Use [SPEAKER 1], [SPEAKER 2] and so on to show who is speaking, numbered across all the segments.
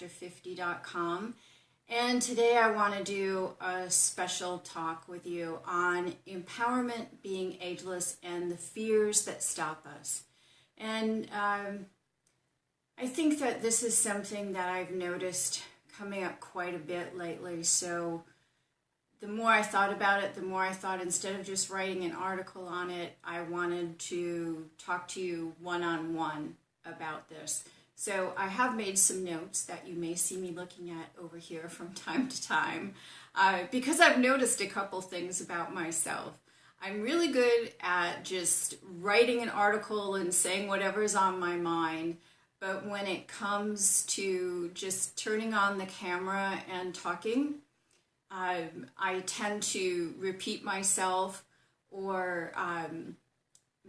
[SPEAKER 1] after50.com, and today I want to do a special talk with you on empowerment, being ageless, and the fears that stop us. And I think that this is something that I've noticed coming up quite a bit lately. So the more I thought about it, the more I thought instead of just writing an article on it, I wanted to talk to you one-on-one about this. So I have made some notes that you may see me looking at over here from time to time because I've noticed a couple things about myself. I'm really good at just writing an article and saying whatever's on my mind, but when it comes to just turning on the camera and talking, I tend to repeat myself or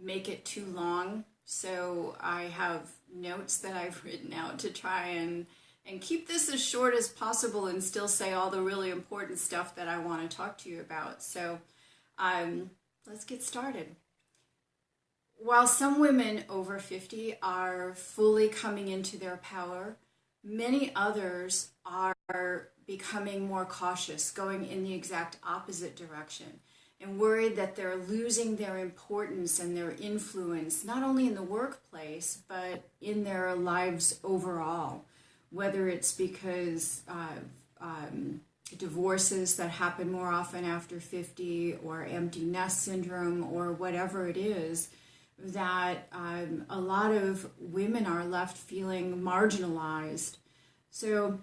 [SPEAKER 1] make it too long. So I have notes that I've written out to try and keep this as short as possible and still say all the really important stuff that I want to talk to you about. So let's get started. While some women over 50 are fully coming into their power, many others are becoming more cautious, going in the exact opposite direction, and worried that they're losing their importance and their influence, not only in the workplace, but in their lives overall, whether it's because divorces that happen more often after 50 or empty nest syndrome or whatever it is, that a lot of women are left feeling marginalized. So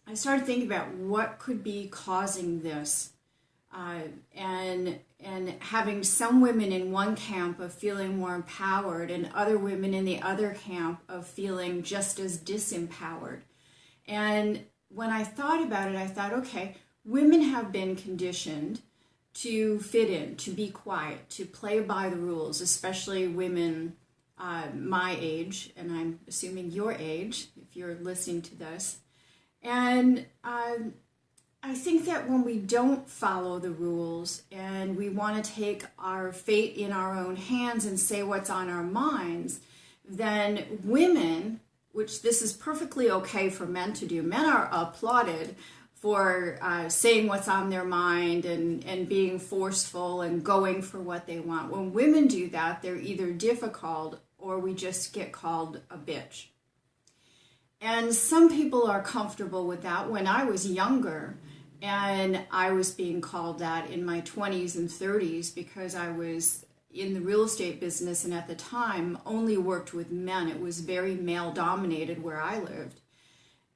[SPEAKER 1] I started thinking about what could be causing this. And having some women in one camp of feeling more empowered and other women in the other camp of feeling just as disempowered. And when I thought about it, I thought, okay, women have been conditioned to fit in, to be quiet, to play by the rules, especially women my age, and I'm assuming your age if you're listening to this. And I think that when we don't follow the rules and we want to take our fate in our own hands and say what's on our minds, then women, which this is perfectly okay for men to do, men are applauded for saying what's on their mind and being forceful and going for what they want. When women do that, they're either difficult or we just get called a bitch. And some people are comfortable with that. When I was younger, and I was being called that in my 20s and 30s because I was in the real estate business and at the time only worked with men. It was very male dominated where I lived.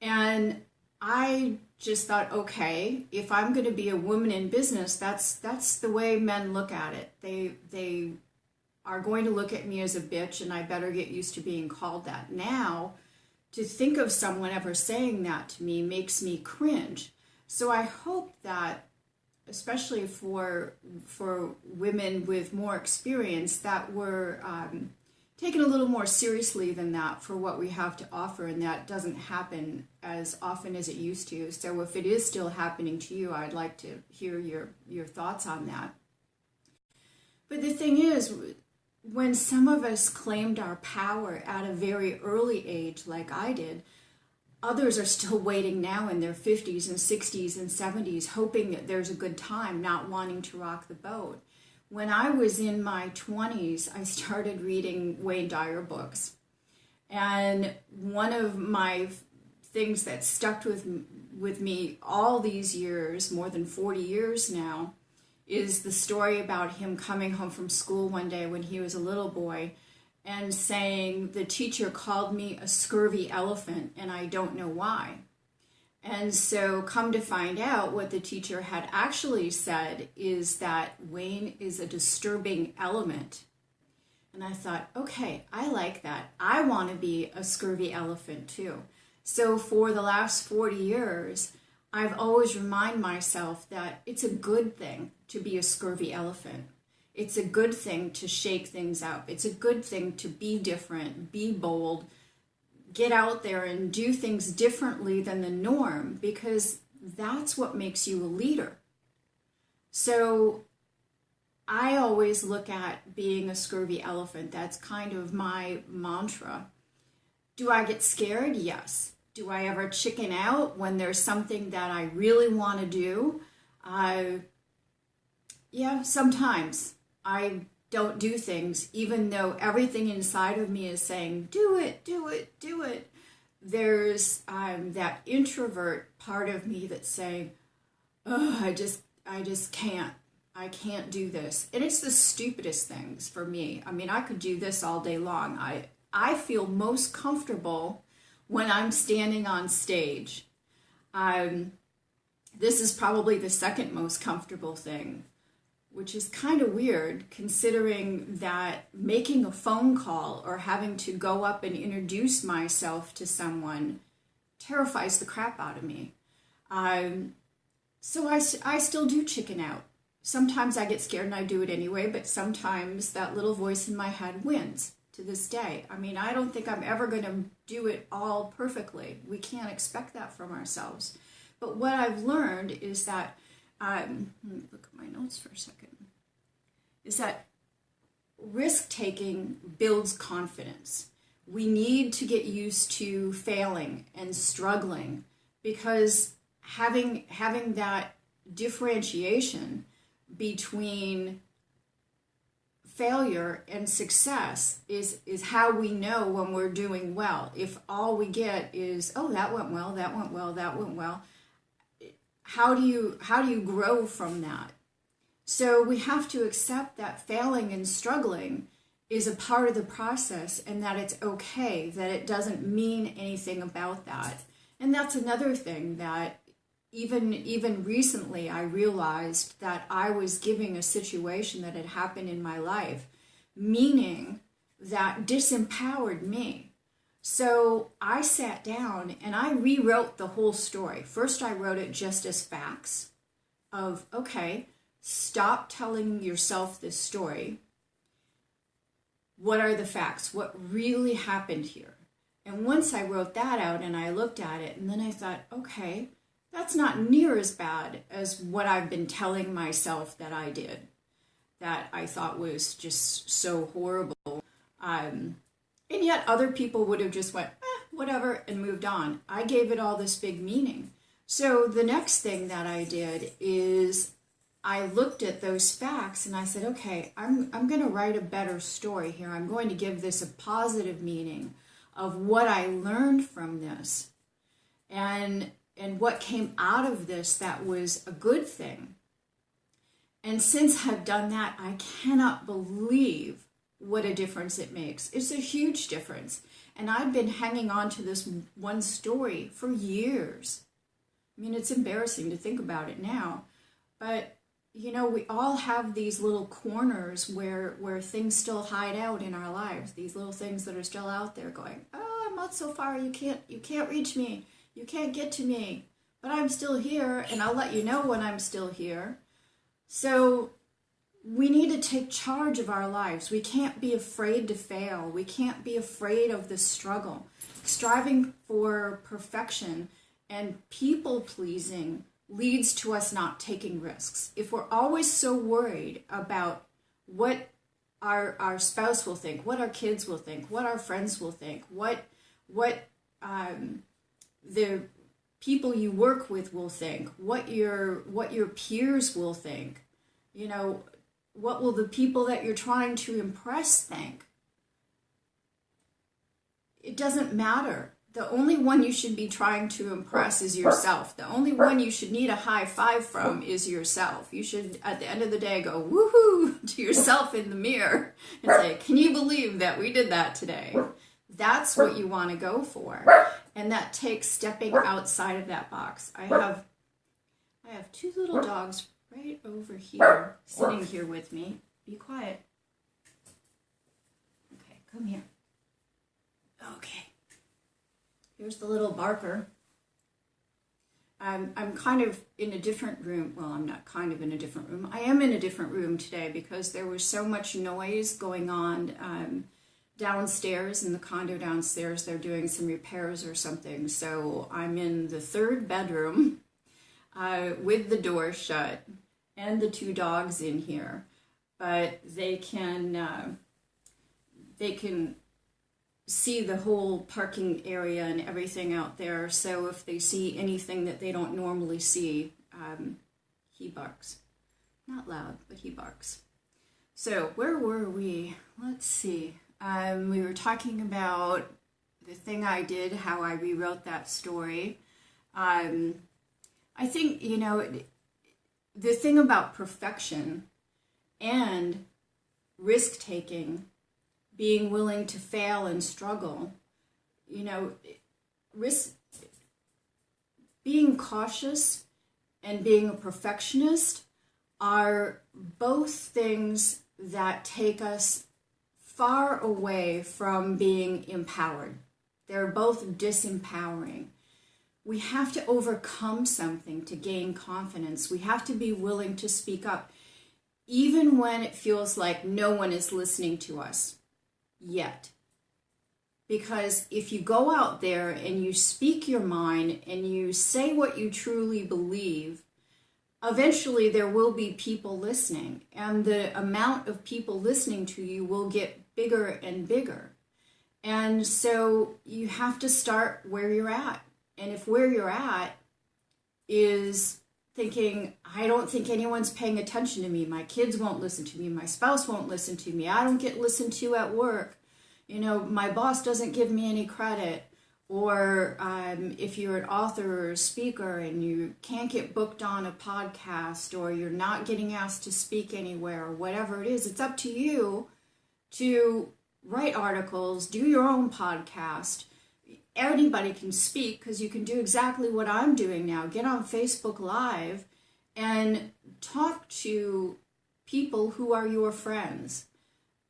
[SPEAKER 1] And I just thought, okay, if I'm going to be a woman in business, that's the way men look at it. They are going to look at me as a bitch and I better get used to being called that. Now, to think of someone ever saying that to me makes me cringe. So I hope that, especially for women with more experience, that we're taken a little more seriously than that for what we have to offer, and that doesn't happen as often as it used to. So if it is still happening to you, I'd like to hear your thoughts on that. But the thing is, when some of us claimed our power at a very early age, like I did, others are still waiting now in their 50s and 60s and 70s, hoping that there's a good time, not wanting to rock the boat. When I was in my 20s, I started reading Wayne Dyer books. And one of my things that stuck with me all these years, more than 40 years now, is the story about him coming home from school one day when he was a little boy and saying, the teacher called me a scurvy elephant and I don't know why. And so come to find out, what the teacher had actually said is that Wayne is a disturbing element. And I thought, okay, I like that. I want to be a scurvy elephant too. So for the last 40 years, I've always reminded myself that it's a good thing to be a scurvy elephant. It's a good thing to shake things up. It's a good thing to be different, be bold, get out there and do things differently than the norm, because that's what makes you a leader. So I always look at being a scurvy elephant. That's kind of my mantra. Do I get scared? Yes. Do I ever chicken out when there's something that I really want to do? Yeah, sometimes. I don't do things, even though everything inside of me is saying, do it, do it, do it. There's that introvert part of me that's saying, oh, I just can't. I can't do this. And it's the stupidest things for me. I mean, I could do this all day long. I feel most comfortable when I'm standing on stage. This is probably the second most comfortable thing, which is kind of weird considering that making a phone call or having to go up and introduce myself to someone terrifies the crap out of me. So I still do chicken out. Sometimes I get scared and I do it anyway, but sometimes that little voice in my head wins to this day. I mean, I don't think I'm ever going to do it all perfectly. We can't expect that from ourselves. But what I've learned is that, let me look at my notes for a second, is that risk-taking builds confidence. We need to get used to failing and struggling, because having that differentiation between failure and success is how we know when we're doing well. If all we get is, oh, that went well, that went well, that went well, how do you grow from that? So we have to accept that failing and struggling is a part of the process, and that it's okay, that it doesn't mean anything about that. And that's another thing that even recently I realized, that I was giving a situation that had happened in my life meaning that disempowered me. So I sat down and I rewrote the whole story. First, I wrote it just as facts of, okay, stop telling yourself this story. What are the facts? What really happened here? And once I wrote that out and I looked at it, and then I thought, okay, that's not near as bad as what I've been telling myself that I did, that I thought was just so horrible. And yet other people would have just went, whatever, and moved on. I gave it all this big meaning. So the next thing that I did is I looked at those facts and I said, okay, I'm going to write a better story here. I'm going to give this a positive meaning of what I learned from this. And what came out of this that was a good thing. And since I've done that, I cannot believe what a difference it makes. It's a huge difference. And I've been hanging on to this one story for years. I mean, it's embarrassing to think about it now. But, you know, we all have these little corners where things still hide out in our lives. These little things that are still out there going, oh, I'm not so far, you can't reach me. You can't get to me, but I'm still here, and I'll let you know when I'm still here. So we need to take charge of our lives. We can't be afraid to fail. We can't be afraid of the struggle. Striving for perfection and people-pleasing leads to us not taking risks. If we're always so worried about what our spouse will think, what our kids will think, what our friends will think, what the people you work with will think, what your peers will think, you know, what will the people that you're trying to impress think? It doesn't matter. The only one you should be trying to impress is yourself. The only one you should need a high five from is yourself. You should, at the end of the day, go woohoo to yourself in the mirror and say, can you believe that we did that today? That's what you want to go for. And that takes stepping outside of that box. I have two little dogs right over here, sitting here with me. Be quiet. Okay, come here. Okay. Here's the little barker. I'm kind of in a different room. Well, I'm not kind of in a different room. I am in a different room today because there was so much noise going on downstairs in the condo downstairs. They're doing some repairs or something. So I'm in the third bedroom with the door shut and the two dogs in here. But they can see the whole parking area and everything out there. So if they see anything that they don't normally see, he barks. Not loud, but he barks. So where were we? Let's see. We were talking about the thing I did, how I rewrote that story. I think, the thing about perfection and risk-taking, being willing to fail and struggle, being cautious and being a perfectionist are both things that take us far away from being empowered. They're both disempowering. We have to overcome something to gain confidence. We have to be willing to speak up, even when it feels like no one is listening to us yet. Because if you go out there and you speak your mind and you say what you truly believe, eventually there will be people listening, and the amount of people listening to you will get bigger and bigger. And so you have to start where you're at. And if where you're at is thinking, I don't think anyone's paying attention to me, my kids won't listen to me, my spouse won't listen to me, I don't get listened to at work, my boss doesn't give me any credit, or if you're an author or a speaker and you can't get booked on a podcast, or you're not getting asked to speak anywhere, or whatever it is, it's up to you to write articles, do your own podcast. Anybody can speak, because you can do exactly what I'm doing now. Get on Facebook Live and talk to people who are your friends.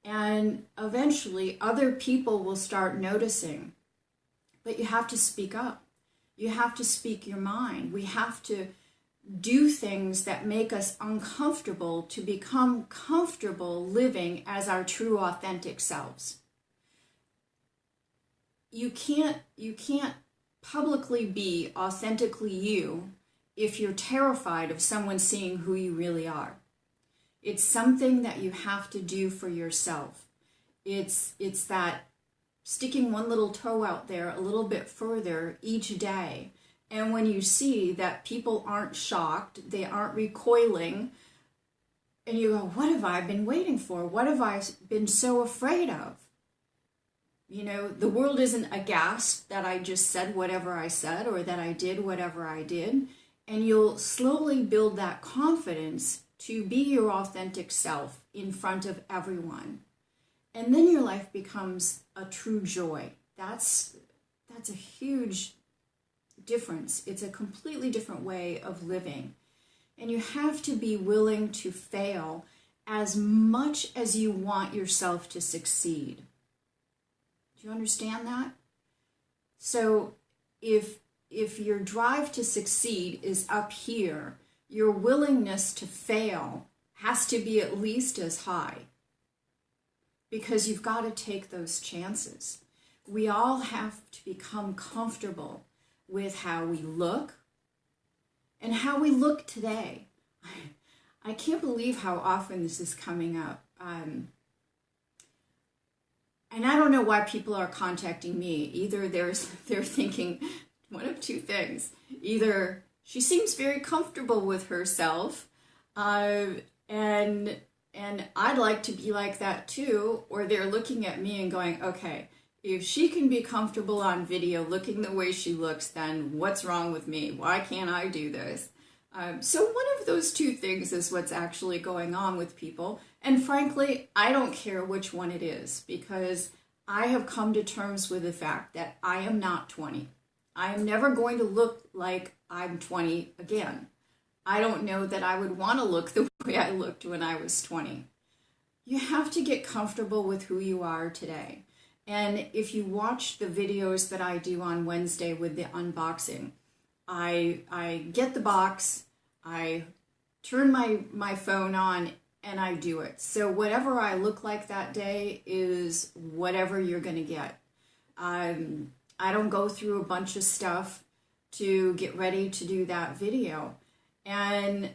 [SPEAKER 1] And eventually other people will start noticing. But you have to speak up. You have to speak your mind. We have to do things that make us uncomfortable to become comfortable living as our true, authentic selves. You can't publicly be authentically you if you're terrified of someone seeing who you really are. It's something that you have to do for yourself. It's that sticking one little toe out there a little bit further each day. And when you see that people aren't shocked, they aren't recoiling, and you go, what have I been waiting for? What have I been so afraid of? The world isn't aghast that I just said whatever I said, or that I did whatever I did. And you'll slowly build that confidence to be your authentic self in front of everyone. And then your life becomes a true joy. That's a huge difference. It's a completely different way of living. And you have to be willing to fail as much as you want yourself to succeed. Do you understand that? So if your drive to succeed is up here, your willingness to fail has to be at least as high, because you've got to take those chances. We all have to become comfortable with how we look and how we look today. I can't believe how often this is coming up. And I don't know why people are contacting me. Either they're thinking one of two things. Either she seems very comfortable with herself, and I'd like to be like that too, or they're looking at me and going, okay, if she can be comfortable on video looking the way she looks, then what's wrong with me? Why can't I do this? So one of those two things is what's actually going on with people. And frankly, I don't care which one it is, because I have come to terms with the fact that I am not 20. I am never going to look like I'm 20 again. I don't know that I would want to look the way I looked when I was 20. You have to get comfortable with who you are today. And if you watch the videos that I do on Wednesday with the unboxing, I get the box, I turn my phone on, and I do it. So whatever I look like that day is whatever you're going to get. I don't go through a bunch of stuff to get ready to do that video. And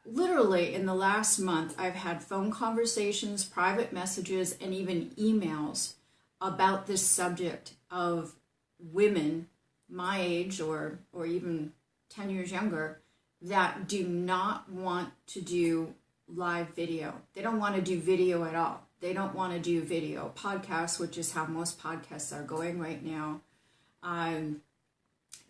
[SPEAKER 1] literally in the last month, I've had phone conversations, private messages, and even emails about this subject of women my age or even 10 years younger that do not want to do live video. They don't want to do video at all. They don't want to do video podcasts, which is how most podcasts are going right now.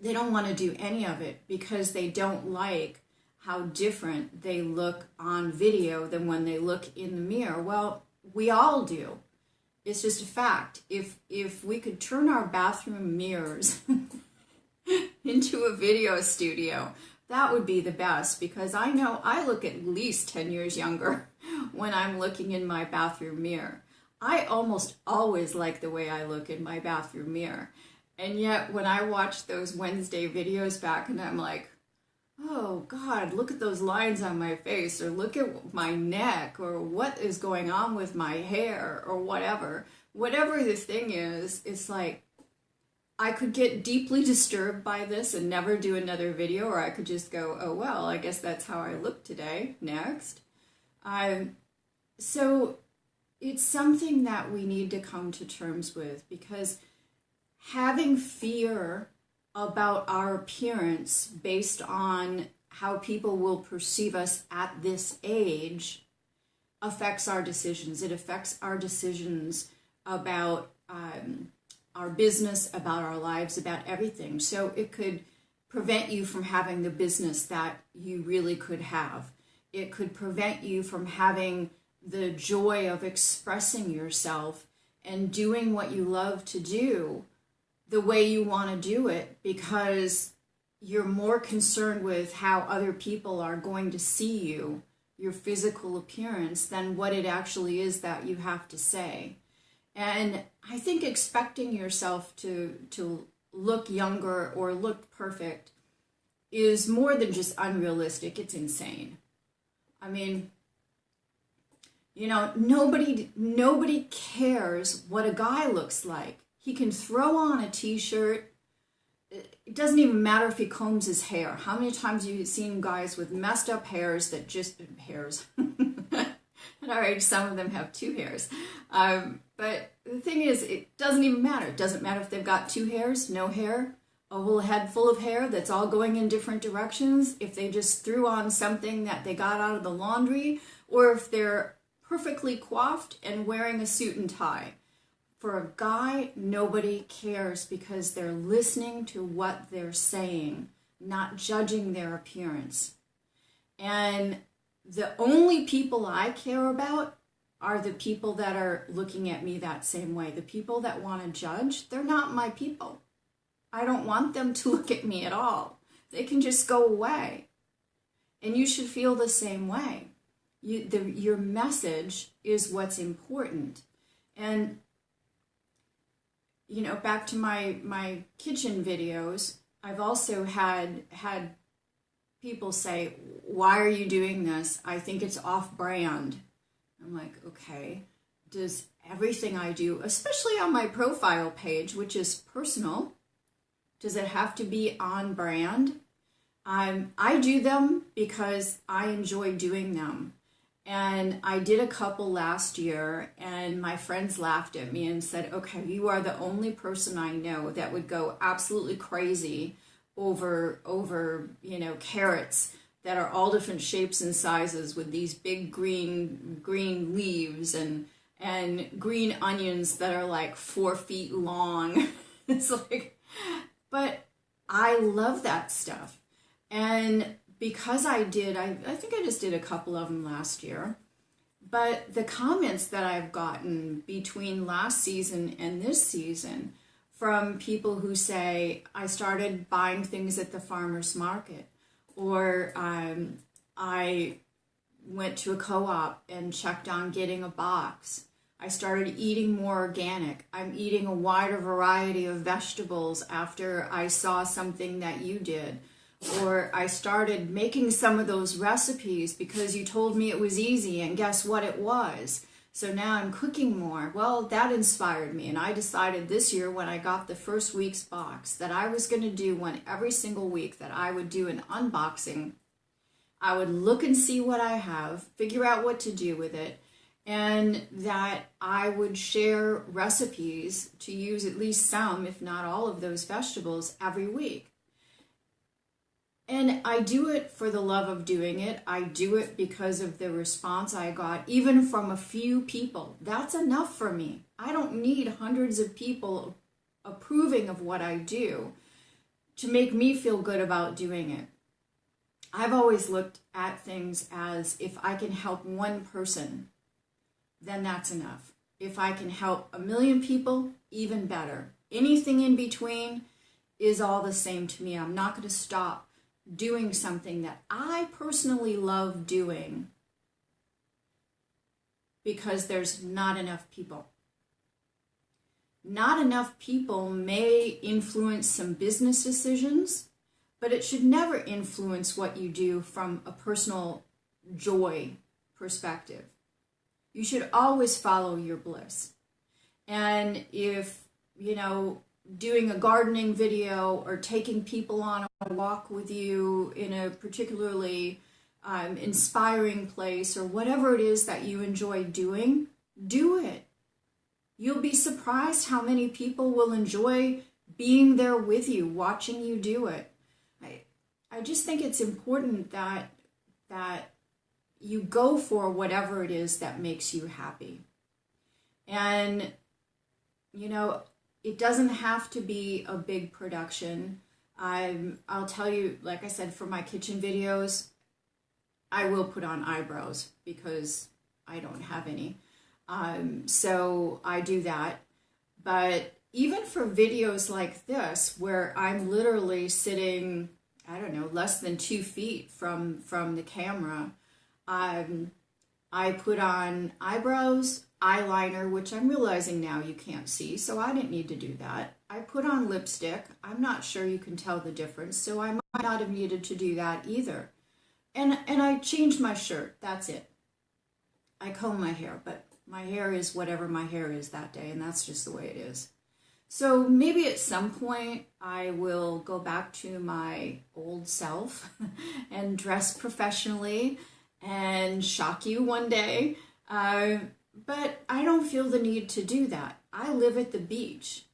[SPEAKER 1] They don't want to do any of it because they don't like how different they look on video than when they look in the mirror. Well, we all do. It's just a fact. If we could turn our bathroom mirrors into a video studio, that would be the best, because I know I look at least 10 years younger when I'm looking in my bathroom mirror. I almost always like the way I look in my bathroom mirror. And yet when I watch those Wednesday videos back and I'm like, oh God, look at those lines on my face, or look at my neck, or what is going on with my hair, or whatever the thing is, it's like, I could get deeply disturbed by this and never do another video, or I could just go, oh well, I guess that's how I look today, next. So it's something that we need to come to terms with, because having fear about our appearance based on how people will perceive us at this age affects our decisions. It affects our decisions about our business, about our lives, about everything. So it could prevent you from having the business that you really could have. It could prevent you from having the joy of expressing yourself and doing what you love to do the way you want to do it, because you're more concerned with how other people are going to see you, your physical appearance, than what it actually is that you have to say. And I think expecting yourself to look younger or look perfect is more than just unrealistic. It's insane. I mean, you know, nobody cares what a guy looks like. He can throw on a t-shirt. It doesn't even matter if he combs his hair. How many times have you seen guys with messed up hairs that just, hairs. At our age, some of them have two hairs. But the thing is, it doesn't even matter. It doesn't matter if they've got two hairs, no hair, a whole head full of hair that's all going in different directions, if they just threw on something that they got out of the laundry, or if they're perfectly coiffed and wearing a suit and tie. For a guy, nobody cares, because they're listening to what they're saying, not judging their appearance. And the only people I care about are the people that are looking at me that same way. The people that want to judge, they're not my people. I don't want them to look at me at all. They can just go away. And you should feel the same way. Your message is what's important. And you know, back to my kitchen videos, I've also had people say, why are you doing this? I think it's off-brand. I'm like, okay, does everything I do, especially on my profile page, which is personal, does it have to be on brand? I do them because I enjoy doing them. And I did a couple last year, and my friends laughed at me and said, okay, you are the only person I know that would go absolutely crazy over you know, carrots that are all different shapes and sizes with these big green leaves, and green onions that are like 4 feet long. It's like, but I love that stuff. And because I think I just did a couple of them last year, but the comments that I've gotten between last season and this season from people who say, I started buying things at the farmer's market, or I went to a co-op and checked on getting a box. I started eating more organic. I'm eating a wider variety of vegetables after I saw something that you did. Or I started making some of those recipes because you told me it was easy, and guess what it was? So now I'm cooking more. Well, that inspired me, and I decided this year when I got the first week's box that I was going to do one every single week, that I would do an unboxing. I would look and see what I have, figure out what to do with it, and that I would share recipes to use at least some, if not all of those vegetables every week. And I do it for the love of doing it. I do it because of the response I got, even from a few people. That's enough for me. I don't need hundreds of people approving of what I do to make me feel good about doing it. I've always looked at things as, if I can help one person, then that's enough. If I can help 1 million people, even better. Anything in between is all the same to me. I'm not going to stop doing something that I personally love doing because there's not enough people. Not enough people may influence some business decisions, but it should never influence what you do from a personal joy perspective. You should always follow your bliss. And if, doing a gardening video or taking people on a walk with you in a particularly inspiring place, or whatever it is that you enjoy doing, do it. You'll be surprised how many people will enjoy being there with you, watching you do it. I just think it's important that you go for whatever it is that makes you happy. And, it doesn't have to be a big production. I'll tell you, like I said, for my kitchen videos, I will put on eyebrows because I don't have any. So I do that. But even for videos like this, where I'm literally sitting, less than 2 feet from the camera, I put on eyebrows, eyeliner, which I'm realizing now you can't see, so I didn't need to do that. I put on lipstick. I'm not sure you can tell the difference, so I might not have needed to do that either. And I changed my shirt. That's it. I comb my hair, but my hair is whatever my hair is that day, and that's just the way it is. So maybe at some point I will go back to my old self and dress professionally and shock you one day. But I don't feel the need to do that. I live at the beach.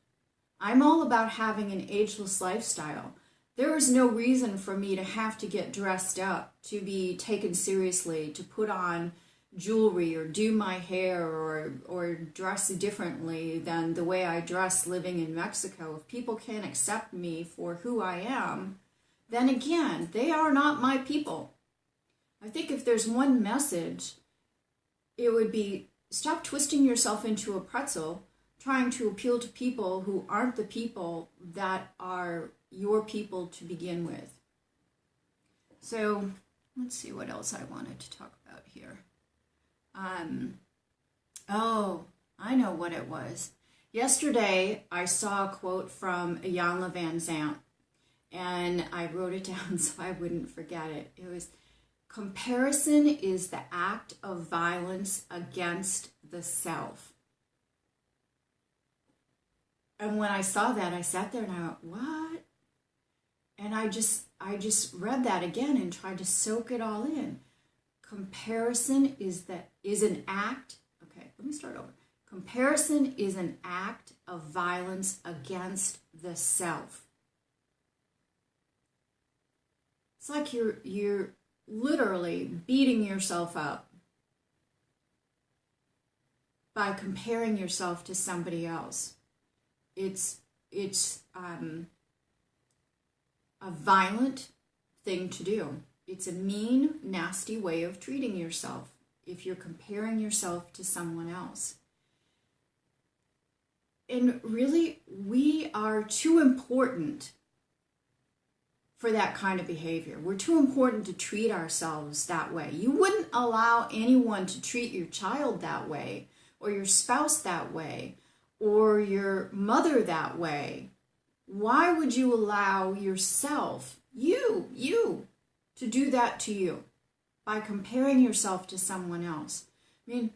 [SPEAKER 1] I'm all about having an ageless lifestyle. There is no reason for me to have to get dressed up, to be taken seriously, to put on jewelry or do my hair or dress differently than the way I dress living in Mexico. If people can't accept me for who I am, then again, they are not my people. I think if there's one message, it would be, stop twisting yourself into a pretzel, trying to appeal to people who aren't the people that are your people to begin with. So let's see what else I wanted to talk about here. Oh, I know what it was. Yesterday, I saw a quote from Iyanla Vanzant, and I wrote it down so I wouldn't forget it. It was, comparison is the act of violence against the self. And when I saw that, I sat there and I went, what? And I just read that again and tried to soak it all in. Comparison is an act. Okay, let me start over. Comparison is an act of violence against the self. It's like you're literally beating yourself up by comparing yourself to somebody else. It's a violent thing to do. It's a mean, nasty way of treating yourself if you're comparing yourself to someone else. And really, we are too important for that kind of behavior. We're too important to treat ourselves that way. You wouldn't allow anyone to treat your child that way, or your spouse that way, or your mother that way. Why would you allow yourself, you, to do that to you by comparing yourself to someone else? I mean,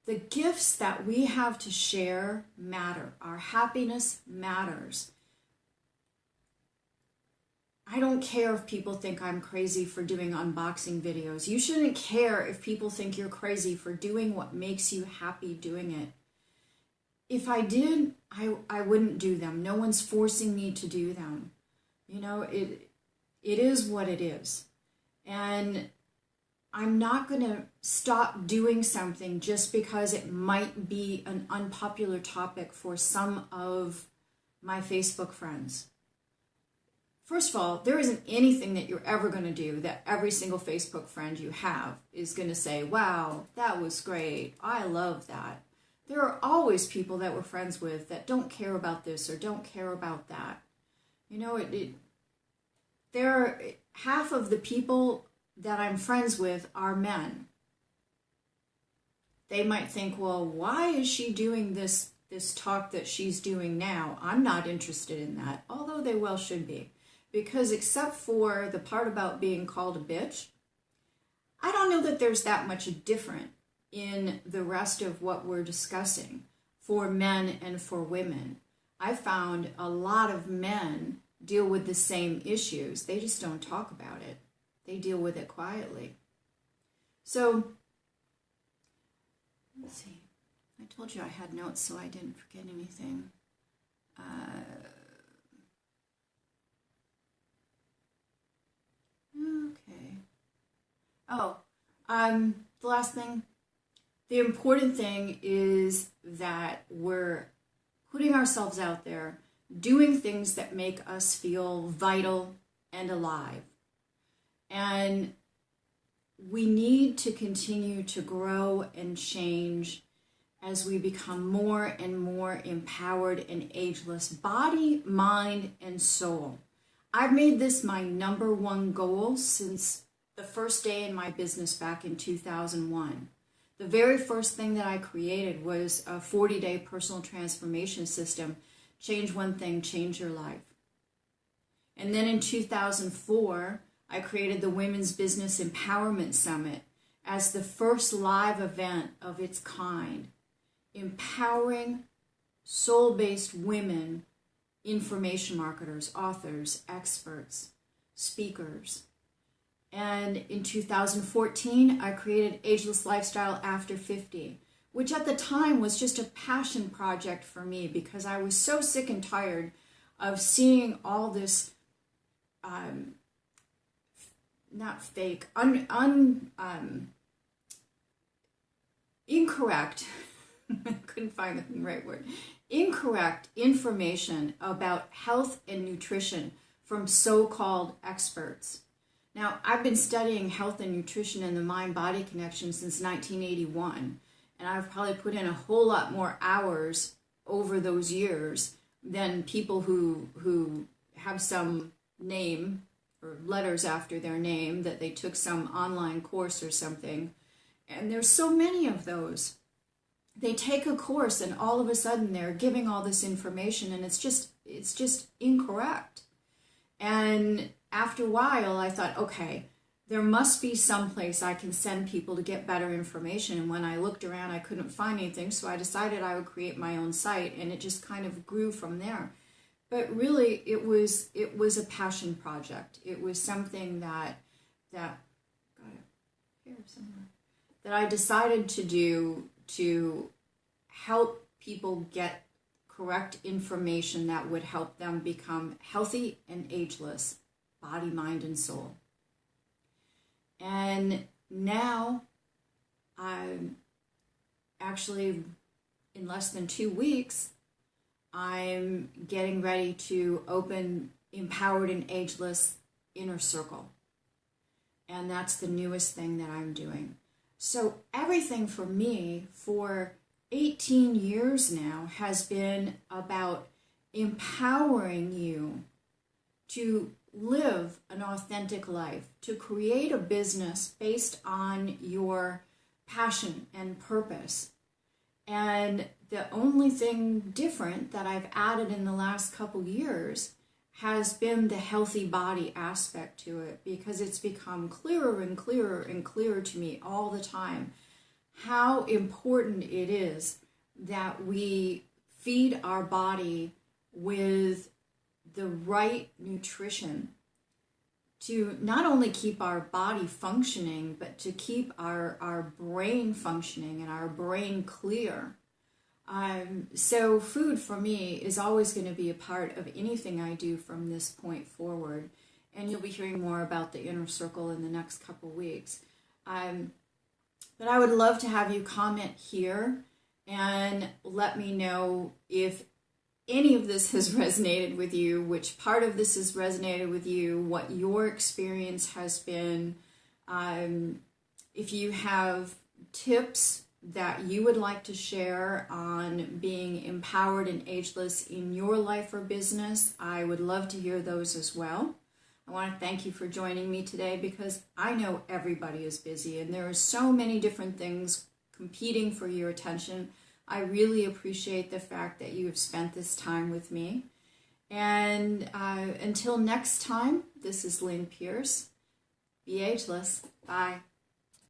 [SPEAKER 1] the gifts that we have to share matter. Our happiness matters. I don't care if people think I'm crazy for doing unboxing videos. You shouldn't care if people think you're crazy for doing what makes you happy doing it. If I did, I wouldn't do them. No one's forcing me to do them. You know, it is what it is. And I'm not going to stop doing something just because it might be an unpopular topic for some of my Facebook friends. First of all, there isn't anything that you're ever going to do that every single Facebook friend you have is going to say, wow, that was great. I love that. There are always people that we're friends with that don't care about this or don't care about that. You know, half of the people that I'm friends with are men. They might think, well, why is she doing this talk that she's doing now? I'm not interested in that, although they well should be. Because except for the part about being called a bitch, I don't know that there's that much different in the rest of what we're discussing for men and for women. I found a lot of men deal with the same issues. They just don't talk about it. They deal with it quietly. So, let's see. I told you I had notes so I didn't forget anything. Okay. Oh, the last thing. The important thing is that we're putting ourselves out there, doing things that make us feel vital and alive. And we need to continue to grow and change as we become more and more empowered and ageless, body, mind, and soul. I've made this my number one goal since the first day in my business back in 2001. The very first thing that I created was a 40-day personal transformation system. Change one thing, change your life. And then in 2004, I created the Women's Business Empowerment Summit as the first live event of its kind, empowering soul-based women, information marketers, authors, experts, speakers. And in 2014, I created Ageless Lifestyle After 50, which at the time was just a passion project for me because I was so sick and tired of seeing all this, not fake, incorrect, I couldn't find the right word, incorrect information about health and nutrition from so-called experts. Now, I've been studying health and nutrition and the mind-body connection since 1981, and I've probably put in a whole lot more hours over those years than people who have some name or letters after their name that they took some online course or something. And there's so many of those. They take a course and all of a sudden they're giving all this information and it's just incorrect. And after a while, I thought, okay, there must be some place I can send people to get better information. And when I looked around, I couldn't find anything. So I decided I would create my own site, and it just kind of grew from there. But really, it was a passion project. It was something that got it here somewhere, that I decided to do to help people get correct information that would help them become healthy and ageless, body, mind, and soul. And now I'm actually, in less than 2 weeks, I'm getting ready to open Empowered and Ageless Inner Circle. And that's the newest thing that I'm doing. So everything for me for 18 years now has been about empowering you to live an authentic life, to create a business based on your passion and purpose. And the only thing different that I've added in the last couple years has been the healthy body aspect to it, because it's become clearer and clearer and clearer to me all the time how important it is that we feed our body with the right nutrition to not only keep our body functioning, but to keep our brain functioning and our brain clear. So food for me is always going to be a part of anything I do from this point forward. And you'll be hearing more about the inner circle in the next couple weeks. But I would love to have you comment here and let me know if any of this has resonated with you, which part of this has resonated with you, what your experience has been. If you have tips that you would like to share on being empowered and ageless in your life or business, I would love to hear those as well. I want to thank you for joining me today because I know everybody is busy and there are so many different things competing for your attention. I really appreciate the fact that you have spent this time with me. And until next time, this is Lynn Pierce. Be ageless. Bye.